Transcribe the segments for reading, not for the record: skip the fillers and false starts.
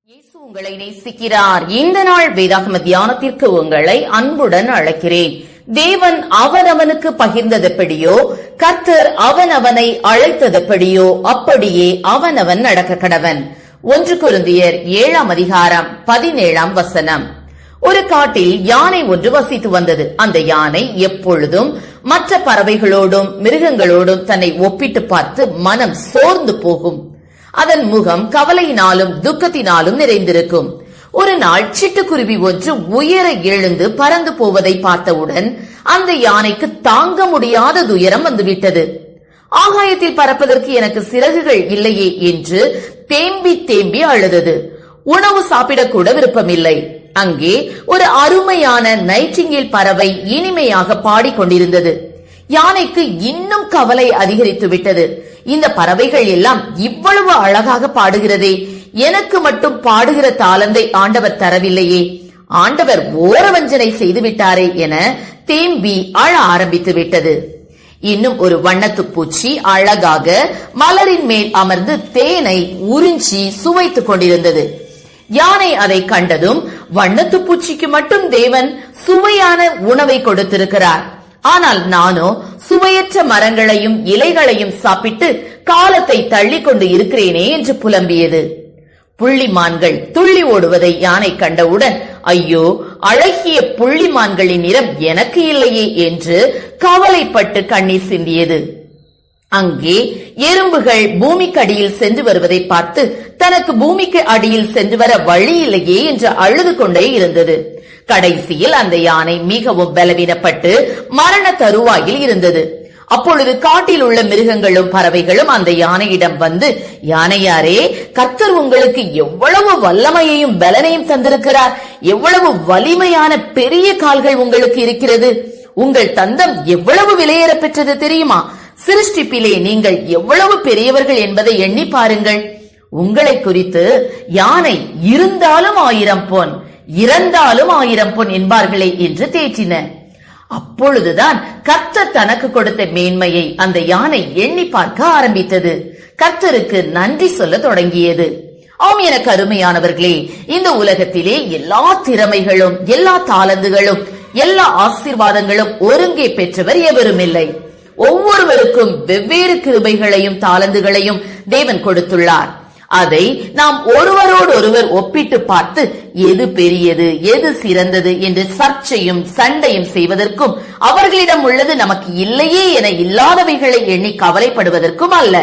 இயேசு உங்களை நேசிக்கிறார். இந்த நாள் வேதாகம தியானத்திற்கு உங்களை அன்புடன் அழைக்கிறேன். தேவன் அவனவனுக்கு பகிர்ந்ததெப்படியோ, கர்த்தர் அவனவனை அழைத்ததெப்படியோ அப்படியே அவனவன் நடக்க கடவன். 1 கொரிந்தியர் 7ஆம் அதிகாரம் 17ஆம் வசனம். ஒரு காட்டில் யானை ஒன்று வசித்து வந்தது. அந்த யானை எப்பொழுதும் மற்ற பறவைகளோடும் மிருகங்களோடும் தன்னை ஒப்பிட்டு பார்த்து மனம் சோர்ந்து போகும். அதன் முகம் கவலையினாலும் துக்கத்தினாலும் நிறைந்திருக்கும். ஒரு நாள் சிட்டுக்குருவி ஒன்று உயர எழுந்து பறந்து போவதை பார்த்தவுடன் அந்த யானைக்கு தாங்க முடியாத துயரம் வந்துவிட்டது. ஆகாயத்தில் பறப்பதற்கு எனக்கு சிறகுகள் இல்லையே என்று தேம்பி தேம்பி அழுதது. உணவு சாப்பிடக்கூட விருப்பமில்லை. அங்கே ஒரு அருமையான நைட்டிங்கேல் பறவை இனிமையாக பாடிக்கொண்டிருந்தது. யானைக்கு இன்னும் கவலை அதிகரித்து விட்டது. இந்த பறவைகள் எல்லாம் இவ்வளவு அழகாக பாடுகிறதே, எனக்கு மட்டும் பாடுகிற தாளந்தை ஆண்டவர் தரவில்லையே, ஆண்டவர் ஓரவஞ்சனை செய்து விட்டாரே என தேம்பி அழ ஆரம்பித்து விட்டது. இன்னும் ஒரு வண்ணத்து பூச்சி அழகாக மலரின் மேல் அமர்ந்து தேனை உறிஞ்சி சுவைத்துக் கொண்டிருந்தது. யானை அதை கண்டதும், வண்ணத்து பூச்சிக்கு மட்டும் தேவன் சுவையான உணவை கொடுத்திருக்கிறார், ஆனால் நானோ சுவையற்ற மரங்களையும் இலைகளையும் சாப்பிட்டு காலத்தை தள்ளி கொண்டு இருக்கிறேனே என்று புலம்பியது. புள்ளிமான்கள் துள்ளி ஓடுவதை யானை கண்டவுடன், ஐயோ, அழகிய புள்ளிமான்களின் நிறம் எனக்கு இல்லையே என்று கவலைப்பட்டு கண்ணீர் சிந்தியது. அங்கே எறும்புகள் பூமிக்கு அடியில் சென்று வருவதை பார்த்து தனக்கு பூமிக்கு அடியில் சென்று வர வழி இல்லையே என்று அழுது கொண்டே இருந்தது. கடைசியில் அந்த யானை மிகவும் பலவீனப்பட்டு மரண தருவாயில் இருந்தது. அப்பொழுது காட்டில் உள்ள மிருகங்களும் பறவைகளும் அந்த யானையிடம் வந்து, யானையாரே, கர்த்தர் உங்களுக்கு எவ்வளவு வல்லமையையும் பலனையும் தந்திருக்கிறார், எவ்வளவு வலிமையான பெரிய கால்கள் உங்களுக்கு இருக்கிறது, உங்கள் தந்தம் எவ்வளவு விலையேற பெற்றது தெரியுமா, சிருஷ்டிப்பிலே நீங்கள் எவ்வளவு பெரியவர்கள் என்பதை எண்ணி பாருங்கள். உங்களை குறித்து யானை இருந்தாலும் 1000 பொன், இறந்தாலும் 1000 பொன் என்பார்களே என்று தேற்றின. அப்பொழுதுதான் கர்த்தர் தனக்கு கொடுத்த மேன்மையை அந்த யானை எண்ணி பார்க்க ஆரம்பித்தது. கர்த்தருக்கு நன்றி சொல்ல தொடங்கியது. ஆம், எனக்கு அருமையானவர்களே, இந்த உலகத்திலே எல்லா திறமைகளும் எல்லா தாளந்துகளும் எல்லா ஆசீர்வாதங்களும் ஒருங்கே பெற்றவர் எவரும் இல்லை. ஒவ்வொருவருக்கும் வெவ்வேறு கிருபைகளையும் தாளந்துகளையும் தேவன் கொடுத்துள்ளார். அதை நாம் ஒருவரோடு ஒருவர் ஒப்பிட்டு பார்த்து எது பெரியது எது சிறந்தது என்று சர்ச்சையும் சண்டையும் செய்வதற்கும், அவர்களிடம் உள்ளது நமக்கு இல்லையே என இல்லாதவைகளை எண்ணி கவலைப்படுவதற்கும் அல்ல.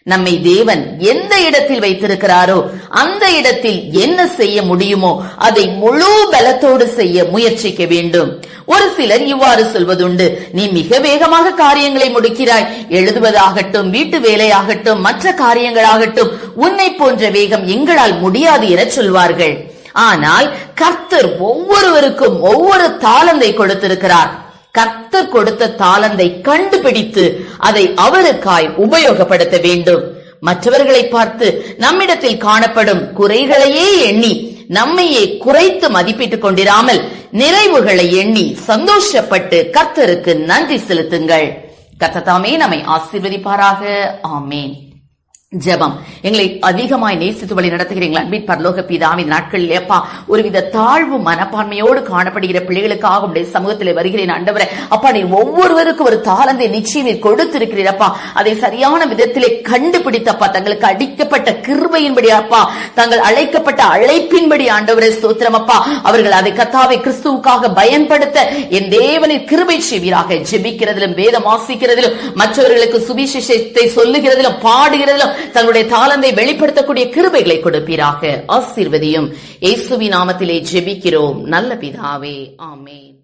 நம்மை தேவன் எந்த இடத்தில் வைத்திருக்கிறாரோ அந்த இடத்தில் என்ன செய்ய முடியுமோ அதை முழு பலத்தோடு செய்ய முயற்சிக்க வேண்டும். ஒரு சிலர் இவ்வாறு சொல்வதுண்டு, நீ மிக வேகமாக காரியங்களை முடிக்கிறாய், எழுதுவதாகட்டும் வீட்டு வேலையாகட்டும் மற்ற காரியங்களாகட்டும் உன்னை போன்ற வேகம் எங்களால் முடியாது என சொல்வார்கள். ஆனால் கர்த்தர் ஒவ்வொருவருக்கும் ஒவ்வொரு தாளந்தை கொடுத்திருக்கிறார். கர்த்தர் கொடுத்த தாளந்தை கண்டுபிடித்து அதை அவருக்காய் உபயோகப்படுத்த வேண்டும். மற்றவர்களை பார்த்து நம்மிடத்தில் காணப்படும் குறைகளையே எண்ணி நம்மையே குறைத்து மதிப்பிட்டுக் கொண்டிராமல் நிறைவுகளை எண்ணி சந்தோஷப்பட்டு கர்த்தருக்கு நன்றி செலுத்துங்கள். கர்த்தர் தாமே நம்மை ஆசீர்வதிப்பாராக. ஆமேன். ஜெபம். எங்களை அதிகமாய் நேசித்து வழி நடத்துகிறீங்களா அன்பின் பரலோக பிதாவே, இந்த நாட்களில் அப்பா ஒருவித தாழ்வு மனப்பான்மையோடு காணப்படுகிற பிள்ளைகளுக்காக உடைய சமூகத்தில் வருகிறேன் ஆண்டவரே. அப்பா, நீ ஒவ்வொருவருக்கும் ஒரு தாளந்தை நிச்சயம் கொடுத்திருக்கிறீரப்பா. அதை சரியான விதத்திலே கண்டுபிடித்தப்பா தங்களுக்கு அடிக்கப்பட்ட கிருபையின்படி அப்பா, தாங்கள் அழைக்கப்பட்ட அழைப்பின்படி ஆண்டவரே ஸ்தோத்திரம் அப்பா, அவர்கள் அதை கர்த்தாவை கிறிஸ்துவுக்காக பயன்படுத்த என் தேவனின் கிருபை செய்வீராக. ஜெபிக்கிறதிலும் வேதம் வாசிக்கிறதிலும் மற்றவர்களுக்கு சுவிசேஷத்தை சொல்லுகிறதிலும் பாடுகிறதிலும் தங்களுடைய தாளந்தை வெளிப்படுத்தக்கூடிய கிருபைகளை கொடுப்பீராக. ஆசீர்வதியும். இயேசுவின் நாமத்திலே ஜெபிக்கிறோம் நல்ல பிதாவே. ஆமென்.